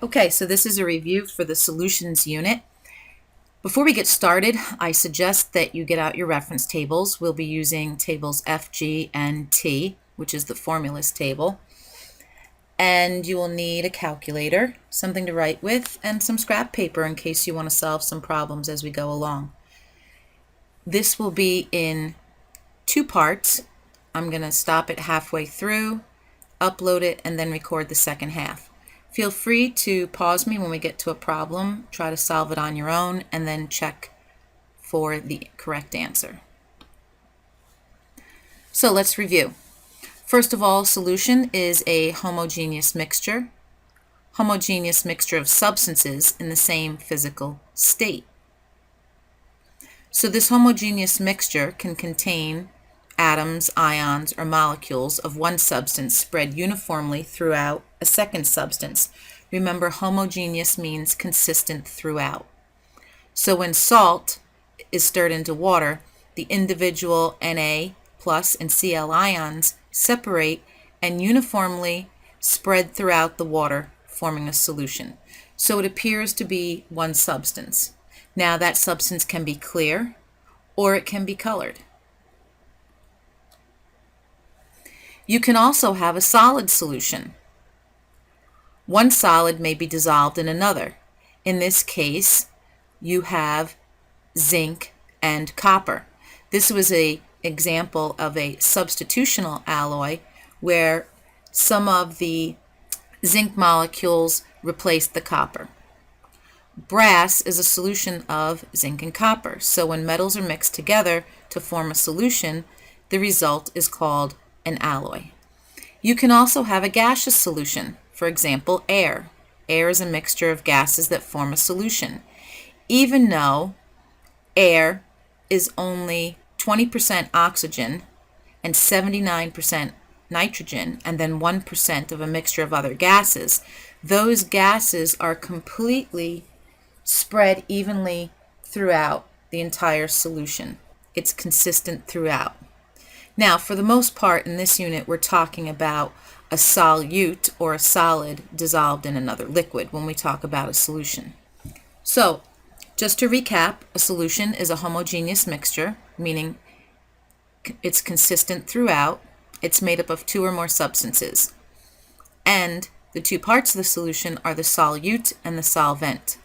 Okay, so this is a review for the solutions unit. Before we get started, I suggest that you get out your reference tables. We'll be using tables F, G, and T, which is the formulas table. And you will need a calculator, something to write with, and some scrap paper in case you want to solve some problems as we go along. This will be in two parts. I'm going to stop it halfway through, upload it, and then record the second half. Feel free to pause me when we get to a problem, try to solve it on your own, and then check for the correct answer. So let's review. First of all, solution is a homogeneous mixture of substances in the same physical state. So this homogeneous mixture can contain atoms, ions, or molecules of one substance spread uniformly throughout a second substance. Remember, homogeneous means consistent throughout. So when salt is stirred into water, the individual Na plus and Cl ions separate and uniformly spread throughout the water, forming a solution. So it appears to be one substance. Now that substance can be clear or it can be colored. You can also have a solid solution. One solid may be dissolved in another. In this case, you have zinc and copper. This was an example of a substitutional alloy where some of the zinc molecules replaced the copper. Brass is a solution of zinc and copper. So when metals are mixed together to form a solution, the result is called an alloy. You can also have a gaseous solution. For example, air. Air is a mixture of gases that form a solution. Even though air is only 20% oxygen and 79% nitrogen and then 1% of a mixture of other gases, those gases are completely spread evenly throughout the entire solution. It's consistent throughout. Now, for the most part in this unit, we're talking about a solute or a solid dissolved in another liquid when we talk about a solution. So, just to recap, a solution is a homogeneous mixture, meaning it's consistent throughout. It's made up of two or more substances. And the two parts of the solution are the solute and the solvent.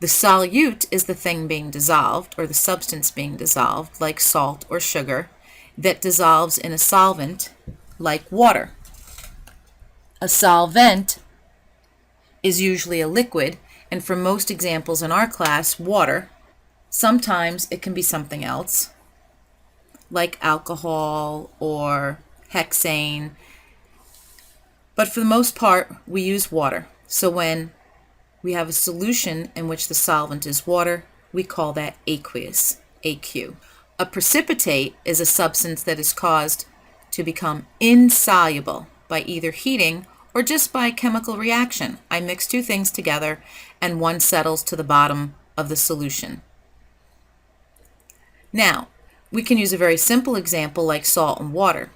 The solute is the thing being dissolved, or the substance being dissolved, like salt or sugar, that dissolves in a solvent like water. A solvent is usually a liquid, and for most examples in our class, water. Sometimes it can be something else, like alcohol or hexane, but for the most part, we use water. So when we have a solution in which the solvent is water, we call that aqueous, AQ. A precipitate is a substance that is caused to become insoluble by either heating or just by chemical reaction. I mix two things together and one settles to the bottom of the solution. Now, we can use a very simple example like salt and water.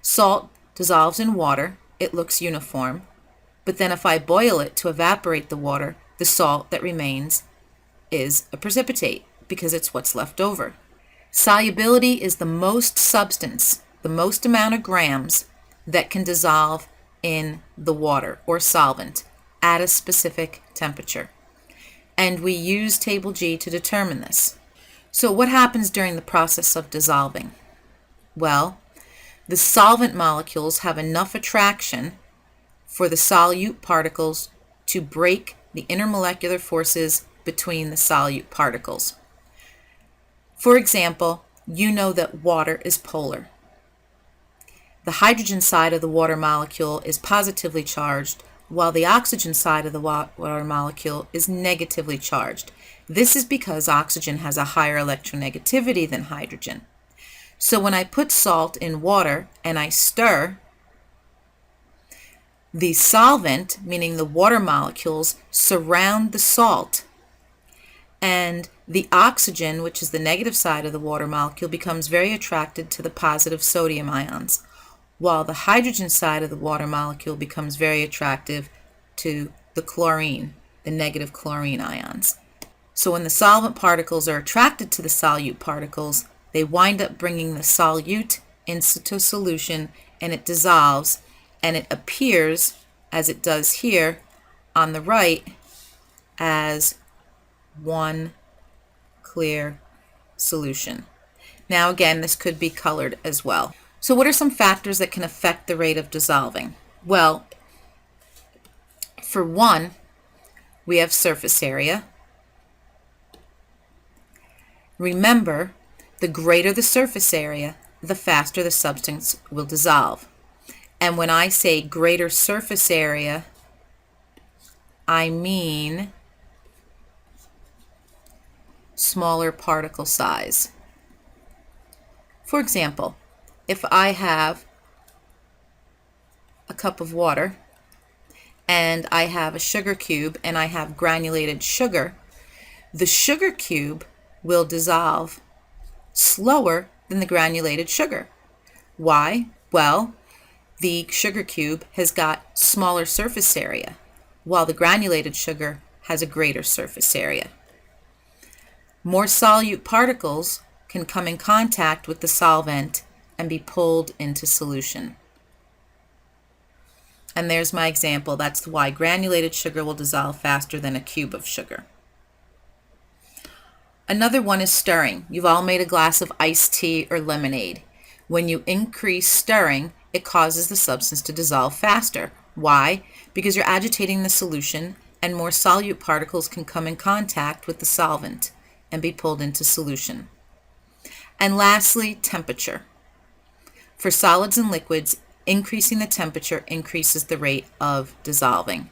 Salt dissolves in water, it looks uniform, but then if I boil it to evaporate the water, the salt that remains is a precipitate because it's what's left over. Solubility is the most substance, the most amount of grams that can dissolve in the water or solvent at a specific temperature. And we use table G to determine this. So what happens during the process of dissolving? Well, the solvent molecules have enough attraction for the solute particles to break the intermolecular forces between the solute particles. For example, you know that water is polar. The hydrogen side of the water molecule is positively charged, while the oxygen side of the water molecule is negatively charged. This is because oxygen has a higher electronegativity than hydrogen. So when I put salt in water and I stir, the solvent, meaning the water molecules, surround the salt, and the oxygen, which is the negative side of the water molecule, becomes very attracted to the positive sodium ions, while the hydrogen side of the water molecule becomes very attractive to the chlorine, the negative chlorine ions. So when the solvent particles are attracted to the solute particles, they wind up bringing the solute into solution, and it dissolves, and it appears, as it does here on the right, as one clear solution. Now again, this could be colored as well. So what are some factors that can affect the rate of dissolving? Well, for one, we have surface area. Remember, the greater the surface area, the faster the substance will dissolve. And when I say greater surface area, I mean smaller particle size. For example, if I have a cup of water and I have a sugar cube and I have granulated sugar, the sugar cube will dissolve slower than the granulated sugar. Why? Well, the sugar cube has got smaller surface area, while the granulated sugar has a greater surface area. More solute particles can come in contact with the solvent and be pulled into solution. And there's my example. That's why granulated sugar will dissolve faster than a cube of sugar. Another one is stirring. You've all made a glass of iced tea or lemonade. When you increase stirring, it causes the substance to dissolve faster. Why? Because you're agitating the solution, and more solute particles can come in contact with the solvent and be pulled into solution. And lastly, temperature. For solids and liquids, increasing the temperature increases the rate of dissolving.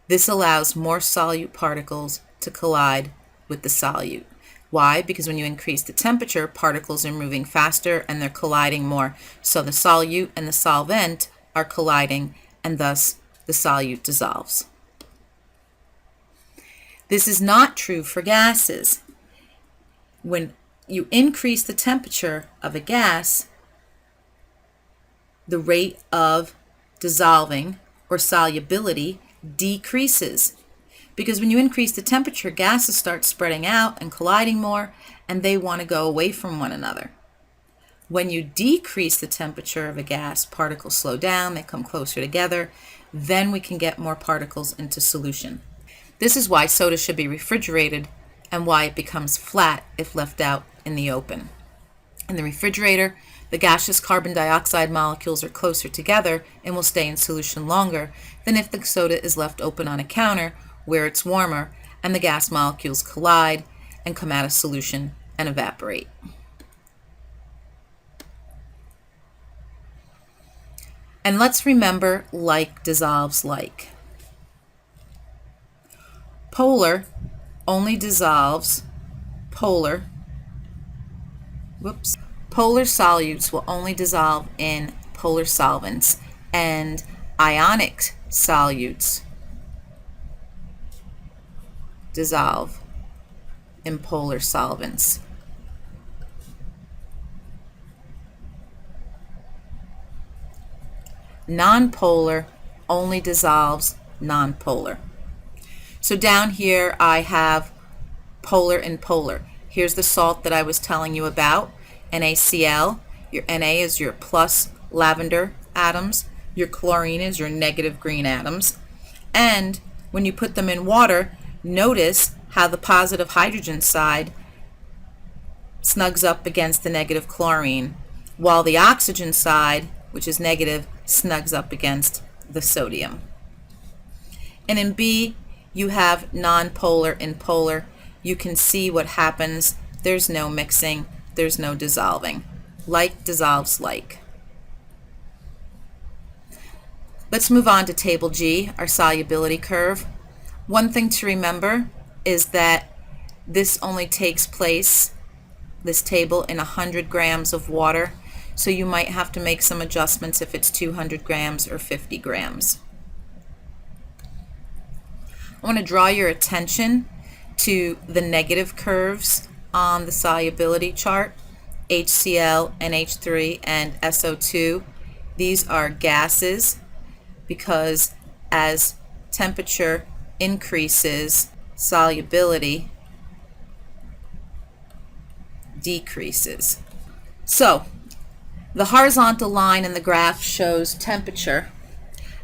This allows more solute particles to collide with the solute. Why? Because when you increase the temperature, particles are moving faster and they're colliding more. So the solute and the solvent are colliding, and thus the solute dissolves. This is not true for gases. When you increase the temperature of a gas, the rate of dissolving or solubility decreases. Because when you increase the temperature, gases start spreading out and colliding more, and they want to go away from one another. When you decrease the temperature of a gas, particles slow down, they come closer together, then we can get more particles into solution. This is why soda should be refrigerated and why it becomes flat if left out in the open. In the refrigerator, the gaseous carbon dioxide molecules are closer together and will stay in solution longer than if the soda is left open on a counter where it's warmer and the gas molecules collide and come out of solution and evaporate. And let's remember like dissolves like. Polar only dissolves polar solutes will only dissolve in polar solvents, and ionic solutes dissolve in polar solvents. Nonpolar only dissolves nonpolar. So down here I have polar and polar. Here's the salt that I was telling you about, NaCl. Your Na is your plus lavender atoms. Your chlorine is your negative green atoms. And when you put them in water, notice how the positive hydrogen side snugs up against the negative chlorine, while the oxygen side, which is negative, snugs up against the sodium. And in B, you have nonpolar and polar. You can see what happens. There's no mixing. There's no dissolving. Like dissolves like. Let's move on to Table G, our solubility curve. One thing to remember is that this only takes place, this table, in 100 grams of water. So you might have to make some adjustments if it's 200 grams or 50 grams. I want to draw your attention to the negative curves on the solubility chart. HCl, NH3, and SO2. These are gases because as temperature increases, solubility decreases. So, the horizontal line in the graph shows temperature,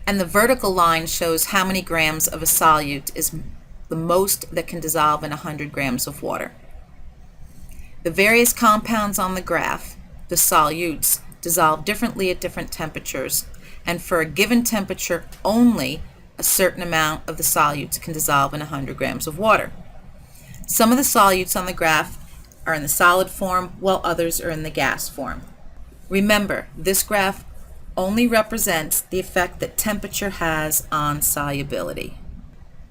and the vertical line shows how many grams of a solute is the most that can dissolve in 100 grams of water. The various compounds on the graph, the solutes, dissolve differently at different temperatures, and for a given temperature only a certain amount of the solutes can dissolve in 100 grams of water. Some of the solutes on the graph are in the solid form, while others are in the gas form. Remember, this graph only represents the effect that temperature has on solubility.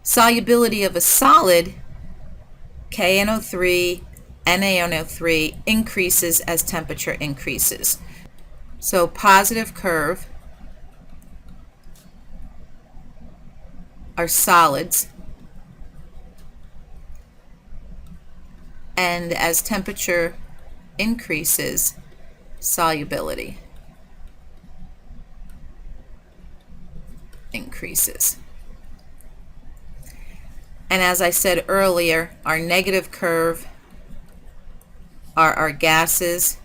Solubility of a solid, KNO3, NaNO3, increases as temperature increases. So positive curve are solids, and as temperature increases, solubility increases. And as I said earlier, our negative curve are our gases,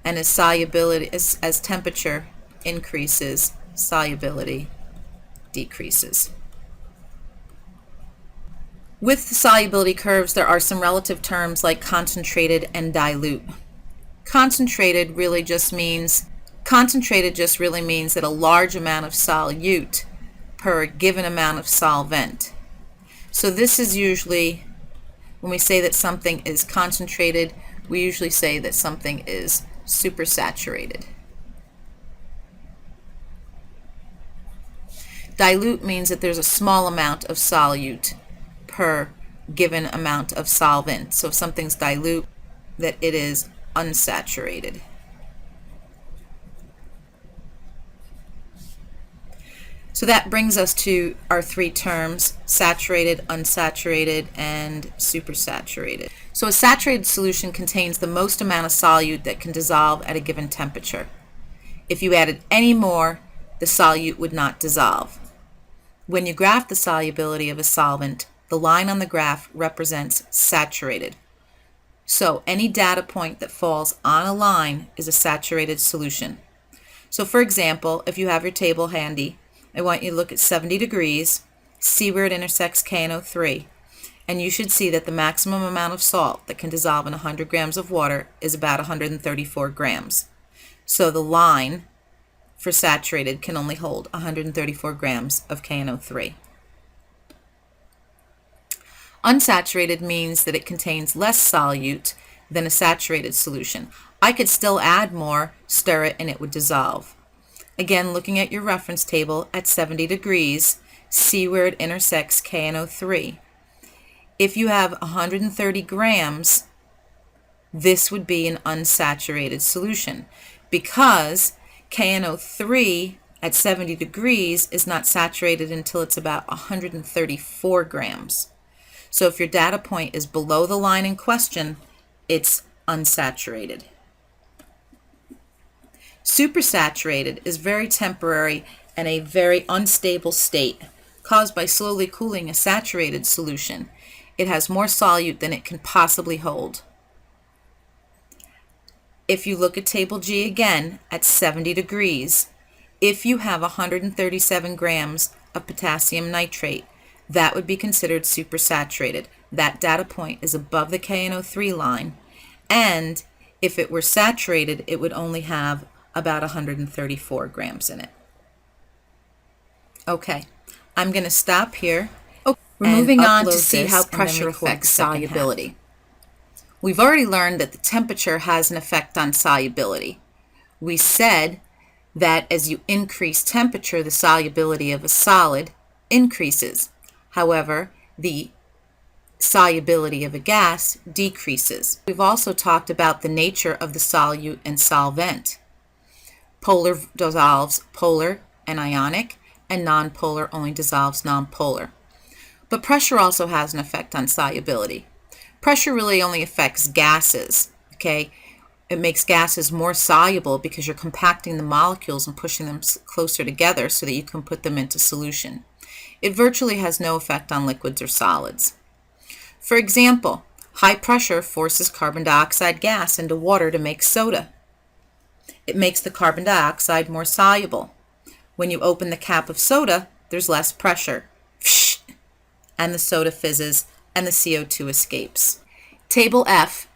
and as solubility, as temperature increases, solubility decreases. With the solubility curves, there are some relative terms like concentrated and dilute. Concentrated just really means that a large amount of solute per given amount of solvent. So this is usually, when we say that something is concentrated, we usually say that something is supersaturated. Dilute means that there's a small amount of solute per given amount of solvent. So if something's dilute, that it is unsaturated. So that brings us to our three terms: saturated, unsaturated, and supersaturated. So a saturated solution contains the most amount of solute that can dissolve at a given temperature. If you added any more, the solute would not dissolve. When you graph the solubility of a solvent, the line on the graph represents saturated. So any data point that falls on a line is a saturated solution. So for example, if you have your table handy, I want you to look at 70 degrees, see where it intersects KNO3, and you should see that the maximum amount of salt that can dissolve in 100 grams of water is about 134 grams. So the line for saturated can only hold 134 grams of KNO3. Unsaturated means that it contains less solute than a saturated solution. I could still add more, stir it, and it would dissolve. Again, looking at your reference table at 70 degrees, see where it intersects KNO3. If you have 130 grams, this would be an unsaturated solution because KNO3 at 70 degrees is not saturated until it's about 134 grams. So if your data point is below the line in question, it's unsaturated. Supersaturated is very temporary and a very unstable state caused by slowly cooling a saturated solution. It has more solute than it can possibly hold. If you look at table G again at 70 degrees, if you have 137 grams of potassium nitrate, that would be considered supersaturated. That data point is above the KNO3 line, and if it were saturated, it would only have about 134 grams in it. Okay, I'm going to stop here. We're moving on to see how pressure affects solubility. We've already learned that the temperature has an effect on solubility. We said that as you increase temperature, the solubility of a solid increases. However, the solubility of a gas decreases. We've also talked about the nature of the solute and solvent. Polar dissolves polar and ionic, and nonpolar only dissolves nonpolar. But pressure also has an effect on solubility. Pressure really only affects gases, okay? It makes gases more soluble because you're compacting the molecules and pushing them closer together so that you can put them into solution. It virtually has no effect on liquids or solids. For example, high pressure forces carbon dioxide gas into water to make soda. It makes the carbon dioxide more soluble. When you open the cap of soda, there's less pressure, and the soda fizzes and the CO2 escapes. Table F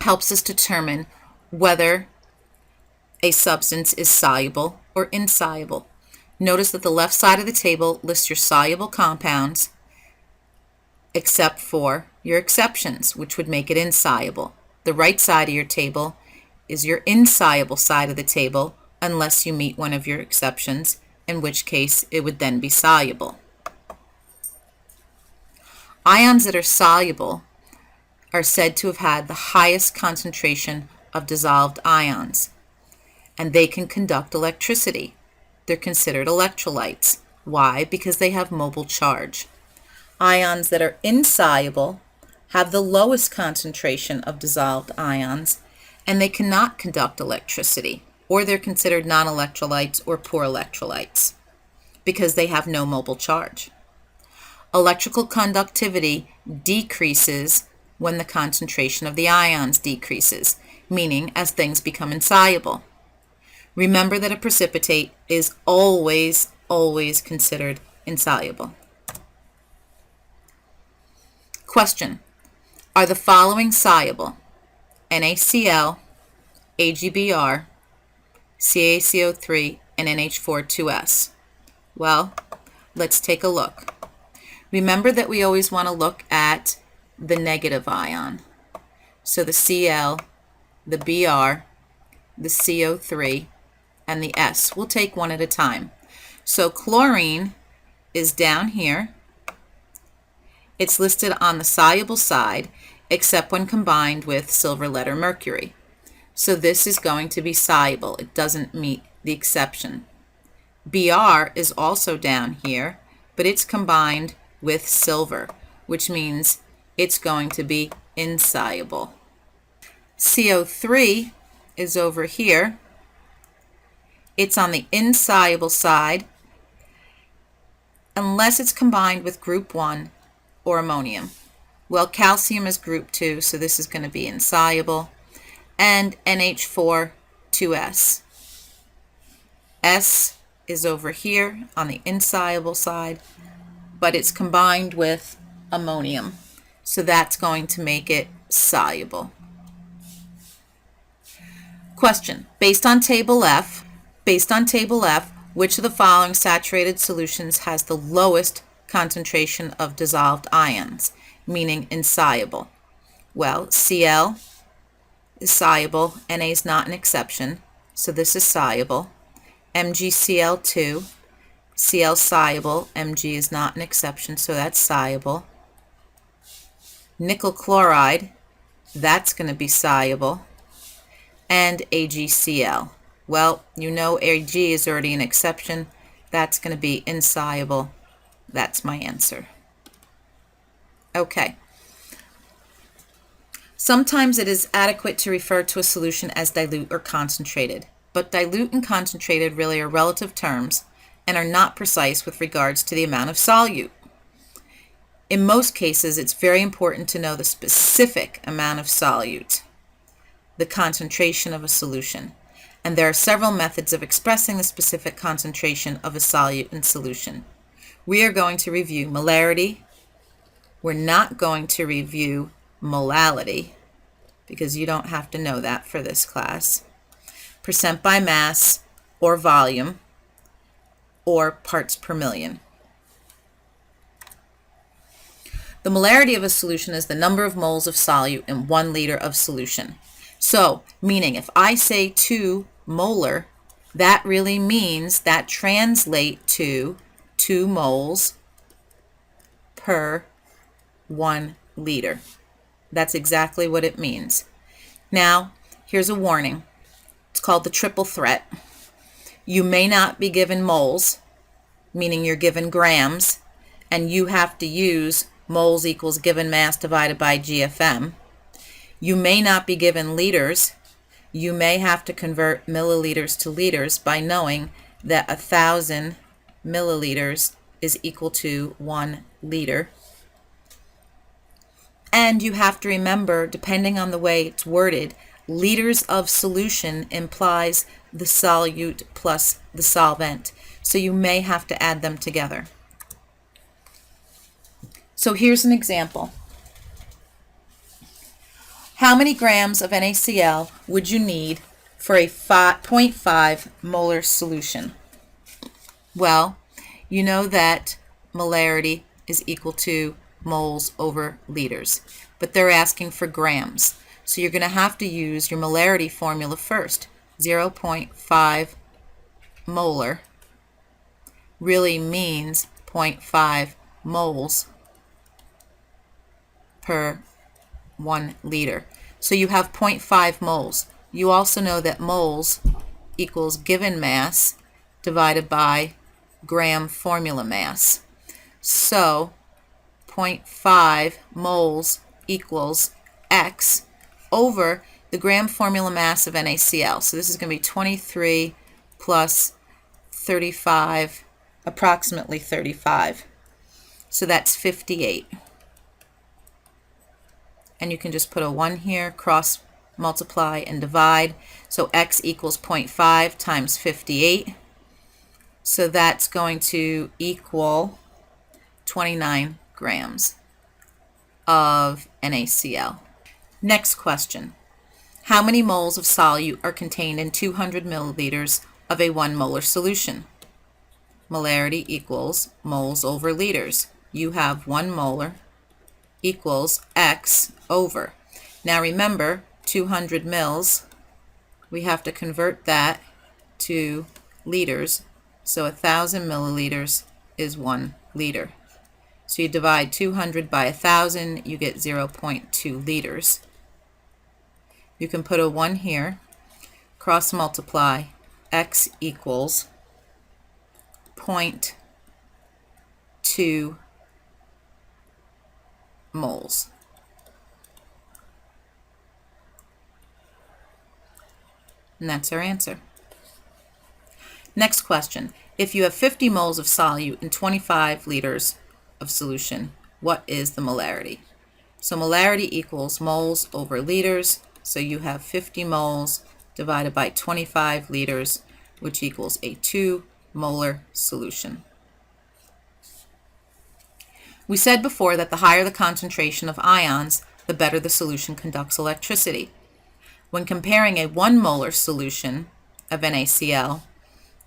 helps us determine whether a substance is soluble or insoluble. Notice that the left side of the table lists your soluble compounds except for your exceptions, which would make it insoluble. The right side of your table is your insoluble side of the table unless you meet one of your exceptions, in which case it would then be soluble. Ions that are soluble are said to have had the highest concentration of dissolved ions, and they can conduct electricity. They're considered electrolytes. Why? Because they have mobile charge. Ions that are insoluble have the lowest concentration of dissolved ions, and they cannot conduct electricity, or they're considered non-electrolytes or poor electrolytes because they have no mobile charge. Electrical conductivity decreases when the concentration of the ions decreases, meaning as things become insoluble. Remember that a precipitate is always considered insoluble. Question: are the following soluble? NaCl, AgBr, CaCO3, and NH4 Well, let's take a look. Remember that we always want to look at the negative ion. So the Cl, the Br, the CO3, and the S. We'll take one at a time. So chlorine is down here. It's listed on the soluble side, except when combined with silver, lead, or mercury. So this is going to be soluble. It doesn't meet the exception. Br is also down here, but it's combined with silver, which means it's going to be insoluble. CO3 is over here. It's on the insoluble side unless it's combined with group 1 or ammonium. Well, calcium is group 2, so this is going to be insoluble. And NH4 2S. S is over here on the insoluble side, but it's combined with ammonium, so that's going to make it soluble. Question: based on table F, which of the following saturated solutions has the lowest concentration of dissolved ions, meaning insoluble? Well, Cl is soluble, Na is not an exception, so this is soluble. MgCl2, Cl soluble, Mg is not an exception, so that's soluble. Nickel chloride, that's going to be soluble. And AgCl. Well, you know Ag is already an exception. That's going to be insoluble. That's my answer. Okay. Sometimes it is adequate to refer to a solution as dilute or concentrated, but dilute and concentrated really are relative terms and are not precise with regards to the amount of solute. In most cases, it's very important to know the specific amount of solute, the concentration of a solution, and there are several methods of expressing the specific concentration of a solute in solution. We are going to review molarity. We're not going to review molality, because you don't have to know that for this class. Percent by mass, or volume, or parts per million. The molarity of a solution is the number of moles of solute in 1 liter of solution. So, meaning if I say 2 molar, that really means that translate to 2 moles per 1 liter. That's exactly what it means. Now, here's a warning. It's called the triple threat. You may not be given moles, meaning you're given grams, and you have to use moles equals given mass divided by GFM. You may not be given liters, You may have to convert milliliters to liters by knowing that 1,000 milliliters is equal to 1 liter. And you have to remember, depending on the way it's worded, liters of solution implies the solute plus the solvent. So you may have to add them together. So here's an example. How many grams of NaCl would you need for a 0.5 molar solution? Well, you know that molarity is equal to moles over liters, but they're asking for grams. So you're going to have to use your molarity formula first. 0.5 molar really means 0.5 moles per 1 liter. So you have 0.5 moles. You also know that moles equals given mass divided by gram formula mass. So 0.5 moles equals X over the gram formula mass of NaCl. So this is going to be 23 plus 35, approximately 35. So that's 58. And you can just put a 1 here, cross multiply and divide. So X equals 0.5 times 58. So that's going to equal 29 grams of NaCl. Next question. How many moles of solute are contained in 200 milliliters of a 1 molar solution? Molarity equals moles over liters. You have 1 molar equals X over. Now remember, 200 mils, we have to convert that to liters. So 1,000 milliliters is 1 liter. So you divide 200 by 1,000, you get 0.2 liters. You can put a 1 here, cross multiply, X equals 0.2 moles. And that's our answer. Next question. If you have 50 moles of solute in 25 liters of solution, what is the molarity? So molarity equals moles over liters. So you have 50 moles divided by 25 liters, which equals a 2 molar solution. We said before that the higher the concentration of ions, the better the solution conducts electricity. When comparing a 1 molar solution of NaCl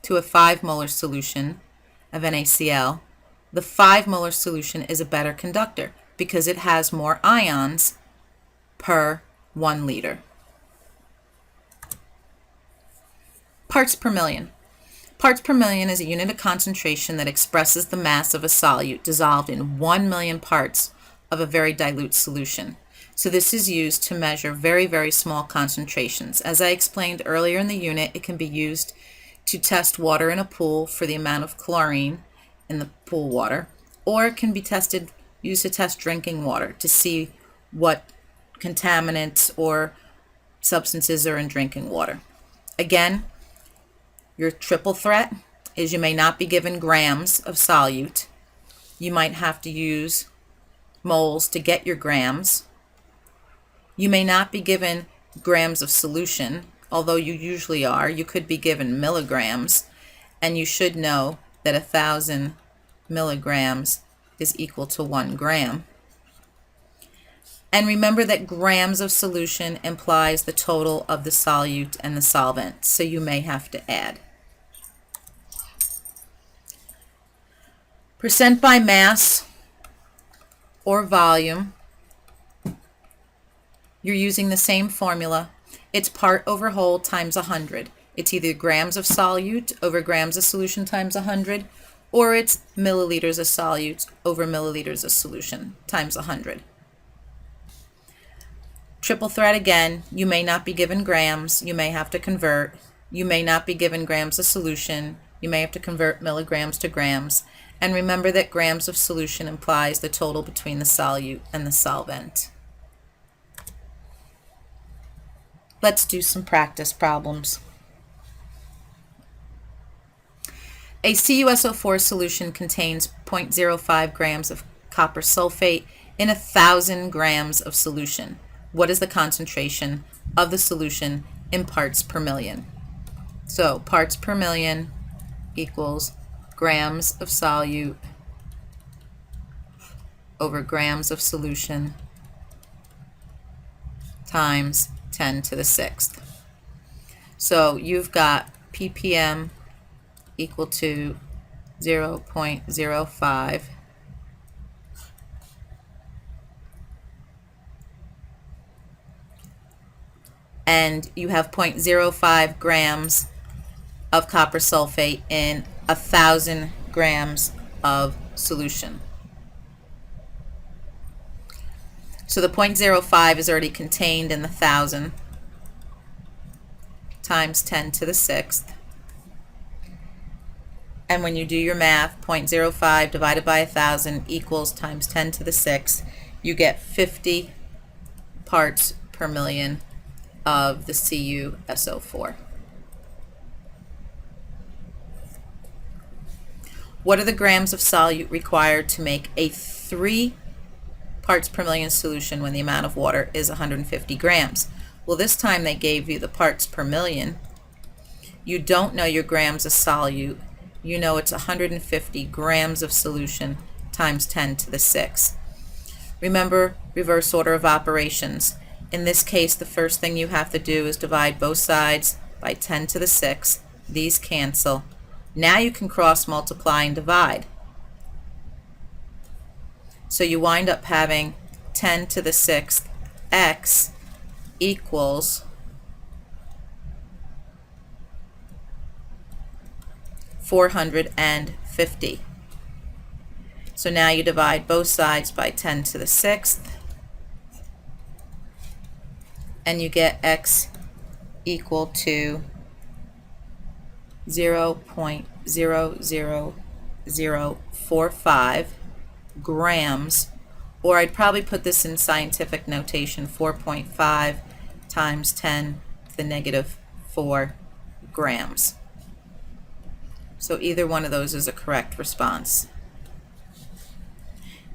to a 5 molar solution of NaCl, the 5 molar solution is a better conductor because it has more ions per 1 liter. Parts per million. Parts per million is a unit of concentration that expresses the mass of a solute dissolved in 1 million parts of a very dilute solution. So this is used to measure very, very small concentrations. As I explained earlier in the unit, it can be used to test water in a pool for the amount of chlorine in the pool water, or it can be used to test drinking water to see what contaminants or substances are in drinking water. Again, your triple threat is you may not be given grams of solute. You might have to use moles to get your grams. You may not be given grams of solution, although you usually are. You could be given milligrams, and you should know that 1,000 milligrams is equal to 1 gram. And remember that grams of solution implies the total of the solute and the solvent, so you may have to add. Percent by mass or volume, you're using the same formula. It's part over whole times 100. It's either grams of solute over grams of solution times 100, or it's milliliters of solute over milliliters of solution times 100. Triple threat again, you may not be given grams, you may have to convert. You may not be given grams of solution, you may have to convert milligrams to grams. And remember that grams of solution implies the total between the solute and the solvent. Let's do some practice problems. A CuSO4 solution contains 0.05 grams of copper sulfate in 1,000 grams of solution. What is the concentration of the solution in parts per million? So parts per million equals grams of solute over grams of solution times 10 to the 6th. So you've got ppm equal to 0.05 and you have 0.05 grams of copper sulfate in 1,000 grams of solution. So the 0.05 is already contained in the 1,000 times 10 to the 6th. And when you do your math, 0.05 divided by 1,000 equals times 10 to the 6th. You get 50 parts per million of the CuSO4. What are the grams of solute required to make a 3 parts per million solution when the amount of water is 150 grams? Well, this time they gave you the parts per million. You don't know your grams of solute. You know it's 150 grams of solution times 10 to the 6th. Remember reverse order of operations. In this case, the first thing you have to do is divide both sides by 10 to the 6th. These cancel. Now you can cross multiply and divide. So you wind up having 10 to the 6th x equals 450. So now you divide both sides by 10 to the 6th and you get x equal to 0.00045 grams, or I'd probably put this in scientific notation, 4.5 times 10 to the negative 4 grams. So either one of those is a correct response.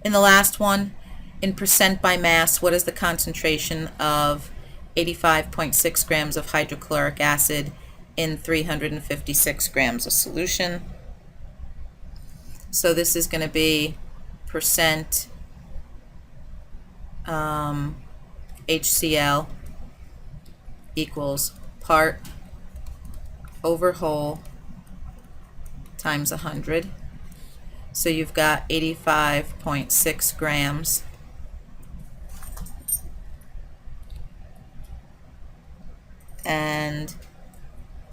In the last one, in percent by mass, what is the concentration of 85.6 grams of hydrochloric acid in 356 grams of solution? So this is going to be percent HCl equals part over whole times 100. So you've got 85.6 grams and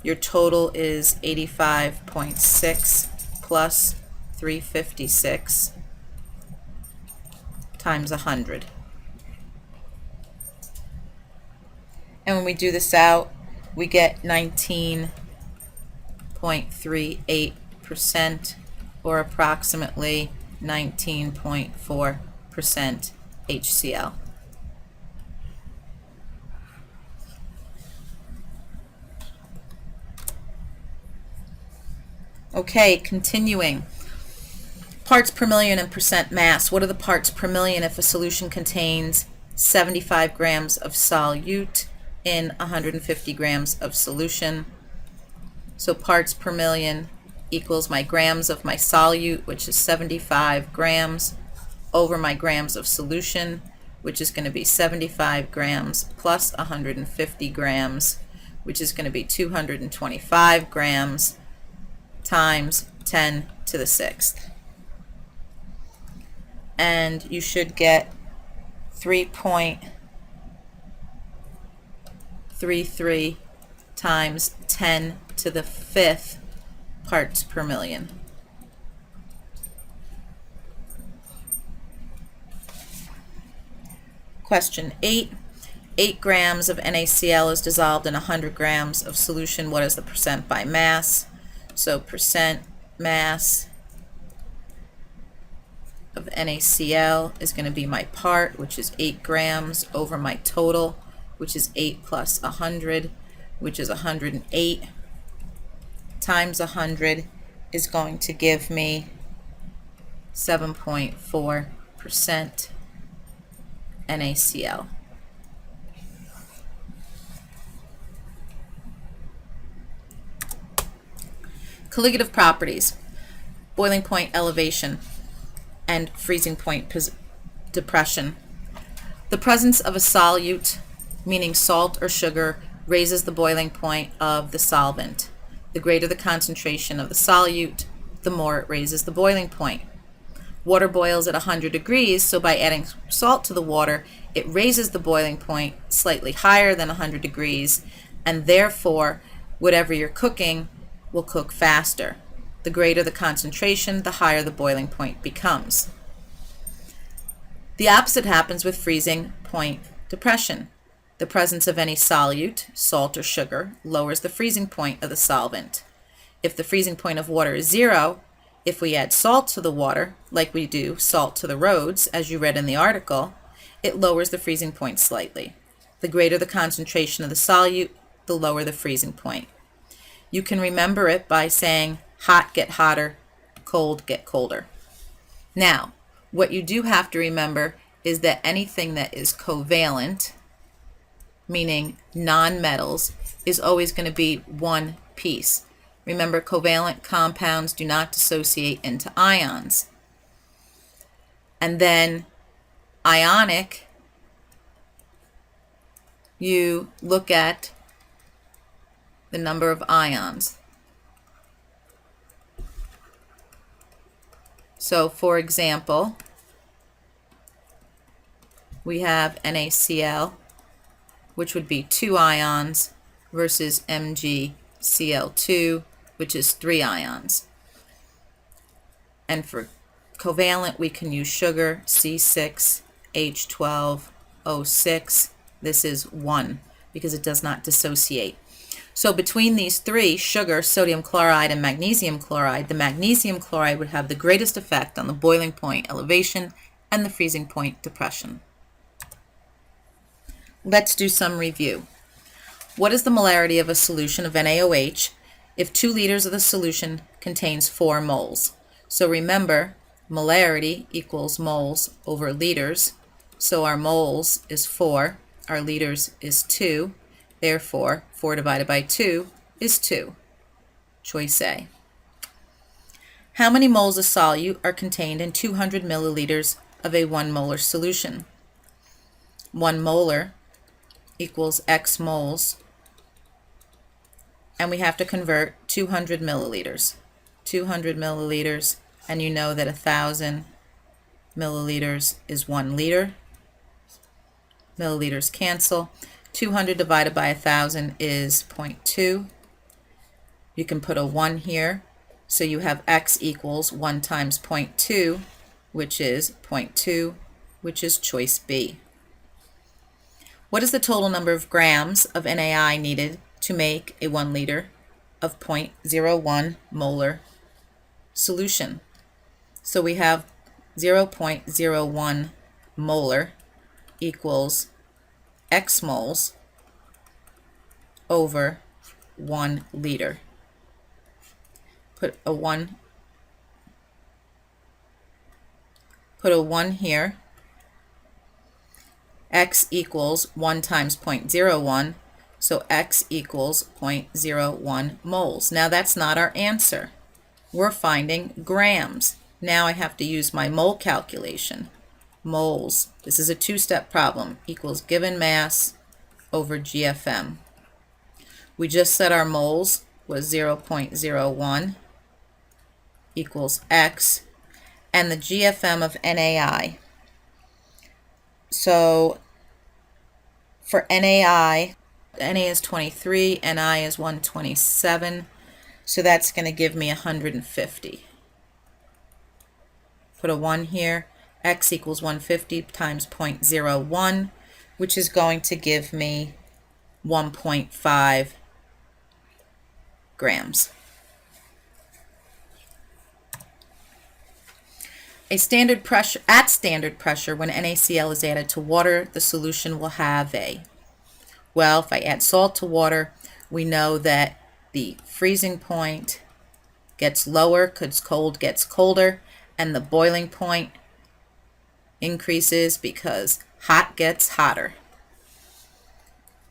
your total is 85.6 plus 356 times 100. And when we do this out, we get 19.38%, or approximately 19.4% HCl. Okay, continuing. Parts per million and percent mass. What are the parts per million if a solution contains 75 grams of solute in 150 grams of solution? So parts per million equals my grams of my solute, which is 75 grams, over my grams of solution, which is going to be 75 grams plus 150 grams, which is going to be 225 grams, times 10 to the 6th. And you should get 3.33 times 10 to the 5th parts per million. Question 8. 8 grams of NaCl is dissolved in 100 grams of solution. What is the percent by mass? So percent mass of NaCl is going to be my part, which is 8 grams, over my total, which is 8 plus 100, which is 108, times 100 is going to give me 7.4% NaCl. Colligative properties, boiling point elevation and freezing point depression. The presence of a solute, meaning salt or sugar, raises the boiling point of the solvent. The greater the concentration of the solute, the more it raises the boiling point. Water boils at 100 degrees, so by adding salt to the water, it raises the boiling point slightly higher than 100 degrees, and therefore, whatever you're cooking will cook faster. The greater the concentration, the higher the boiling point becomes. The opposite happens with freezing point depression. The presence of any solute, salt or sugar, lowers the freezing point of the solvent. If the freezing point of water is 0, if we add salt to the water, like we do salt to the roads, as you read in the article, it lowers the freezing point slightly. The greater the concentration of the solute, the lower the freezing point. You can remember it by saying hot get hotter, cold get colder. Now, what you do have to remember is that anything that is covalent, meaning non-metals, is always going to be one piece. Remember, covalent compounds do not dissociate into ions. And then ionic, you look at the number of ions. So, for example, we have NaCl, which would be 2 ions, versus MgCl2, which is 3 ions. And for covalent, we can use sugar, C6H12O6. This is 1 because it does not dissociate. So between these three, sugar, sodium chloride, and magnesium chloride, the magnesium chloride would have the greatest effect on the boiling point elevation and the freezing point depression. Let's do some review. What is the molarity of a solution of NaOH if 2 liters of the solution contains 4 moles? So remember, molarity equals moles over liters. So our moles is 4, our liters is 2. Therefore, 4 divided by 2 is 2. Choice A. How many moles of solute are contained in 200 milliliters of a 1 molar solution? 1 molar equals X moles, and we have to convert 200 milliliters. 200 milliliters, and you know that 1,000 milliliters is 1 liter. Milliliters cancel. 200 divided by 1,000 is 0.2. You can put a 1 here, so you have X equals 1 times 0.2, which is 0.2, which is choice B. What is the total number of grams of NaI needed to make a 1 liter of 0.01 molar solution? So we have 0.01 molar equals X moles over 1 liter. Put a 1 here. X equals 1 times 0.01, so X equals 0.01 moles. Now that's not our answer. We're finding grams. Now I have to use my mole calculation. Moles, this is a 2-step problem, equals given mass over GFM. We just said our moles was 0.01 equals X, and the GFM of NaI. So for NaI, Na is 23, Ni is 127, so that's going to give me 150. Put a 1 here. X equals 150 times 0.01, which is going to give me 1.5 grams. At standard pressure, when NaCl is added to water, the solution will have a Well, if I add salt to water, we know that the freezing point gets lower because cold gets colder, and the boiling point increases because hot gets hotter.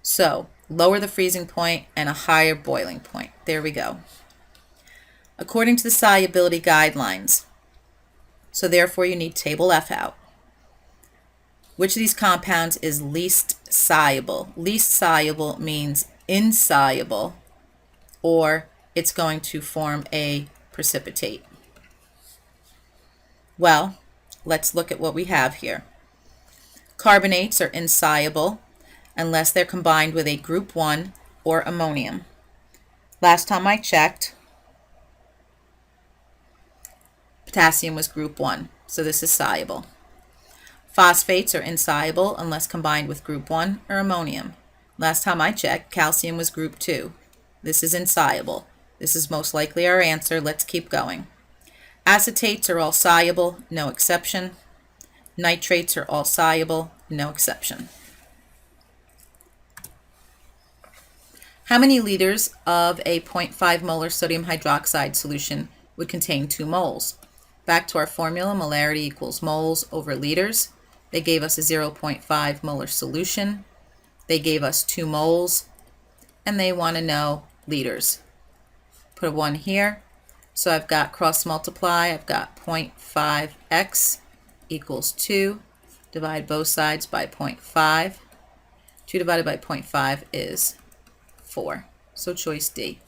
So, lower the freezing point and a higher boiling point. There we go. According to the solubility guidelines, so therefore you need table F out. Which of these compounds is least soluble? Least soluble means insoluble, or it's going to form a precipitate. Well, let's look at what we have here. Carbonates are insoluble unless they're combined with a group 1 or ammonium. Last time I checked, potassium was group 1, so this is soluble. Phosphates are insoluble unless combined with group 1 or ammonium. Last time I checked, calcium was group 2. This is insoluble. This is most likely our answer. Let's keep going. Acetates are all soluble, no exception. Nitrates are all soluble, no exception. How many liters of a 0.5 molar sodium hydroxide solution would contain 2 moles? Back to our formula, molarity equals moles over liters. They gave us a 0.5 molar solution. They gave us 2 moles, and they want to know liters. Put a 1 here. So I've got cross multiply. I've got 0.5x equals 2. Divide both sides by 0.5. 2 divided by 0.5 is 4. So choice D.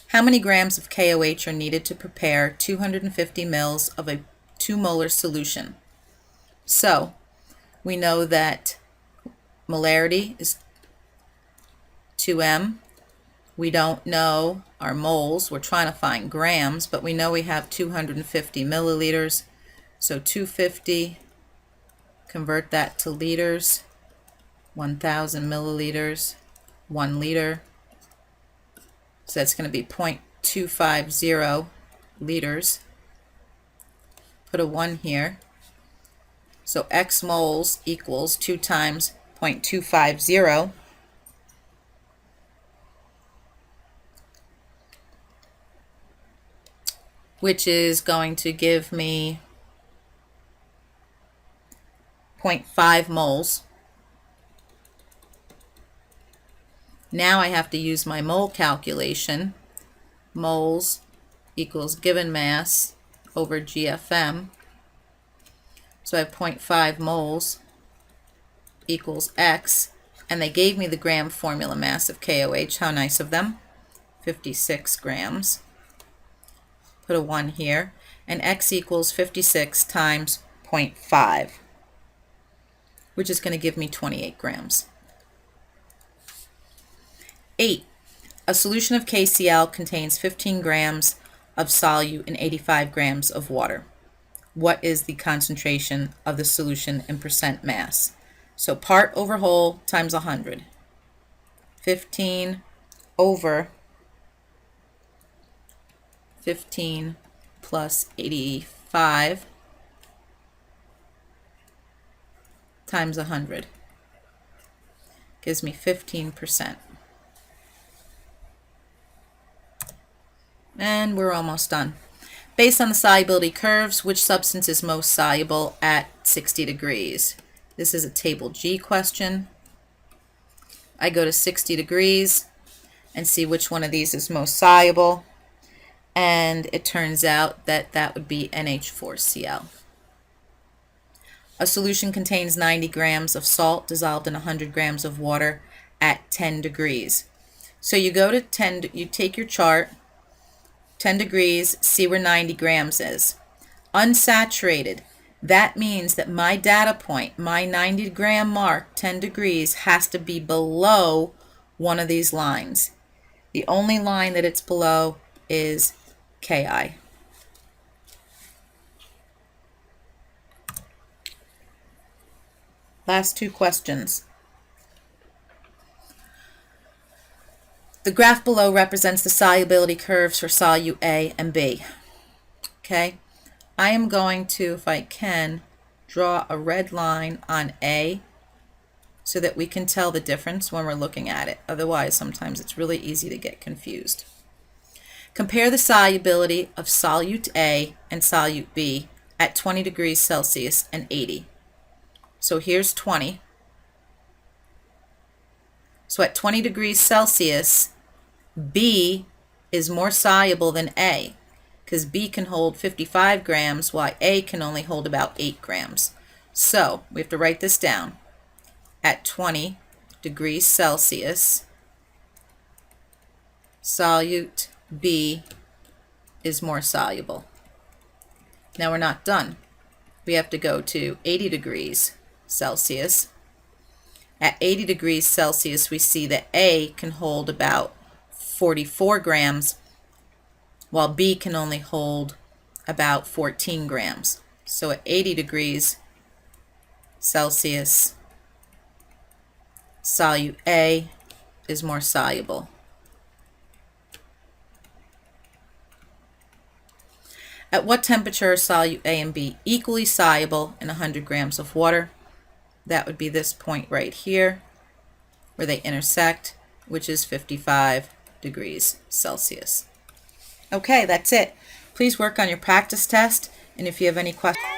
How many grams of KOH are needed to prepare 250 mils of a 2 molar solution? So we know that molarity is 2m. We don't know our moles. We're trying to find grams, but we know we have 250 milliliters. So 250, convert that to liters, 1,000 milliliters, 1 liter. So that's going to be 0.250 liters. Put a 1 here. So x moles equals 2 times 0.250. Which is going to give me 0.5 moles. Now I have to use my mole calculation. Moles equals given mass over GFM. So I have 0.5 moles equals X, and they gave me the gram formula mass of KOH. How nice of them. 56 grams. Put a 1 here, and X equals 56 times 0.5, which is going to give me 28 grams. 8. A solution of KCl contains 15 grams of solute and 85 grams of water. What is the concentration of the solution in percent mass? So part over whole times 100. 15 over 15 plus 85 times 100 gives me 15%. And we're almost done. Based on the solubility curves, which substance is most soluble at 60 degrees? This is a table G question. I go to 60 degrees and see which one of these is most soluble, and it turns out that that would be NH4Cl. A solution contains 90 grams of salt dissolved in 100 grams of water at 10 degrees. So you go to 10, you take your chart, 10 degrees, see where 90 grams is. Unsaturated, that means that my data point, my 90 gram mark, 10 degrees, has to be below one of these lines. The only line that it's below is Ki. Last 2 questions. The graph below represents the solubility curves for solute A and B. Okay, I am going to, if I can, draw a red line on A so that we can tell the difference when we're looking at it. Otherwise, sometimes it's really easy to get confused. Compare the solubility of solute A and solute B at 20 degrees Celsius and 80. So here's 20. So at 20 degrees Celsius, B is more soluble than A, because B can hold 55 grams while A can only hold about 8 grams. So we have to write this down. At 20 degrees Celsius, solute B is more soluble. Now we're not done. We have to go to 80 degrees Celsius. At 80 degrees Celsius, we see that A can hold about 44 grams, while B can only hold about 14 grams. So at 80 degrees Celsius, solute A is more soluble. At what temperature are solute A and B equally soluble in 100 grams of water? That would be this point right here where they intersect, which is 55 degrees Celsius. Okay, that's it. Please work on your practice test, and if you have any questions,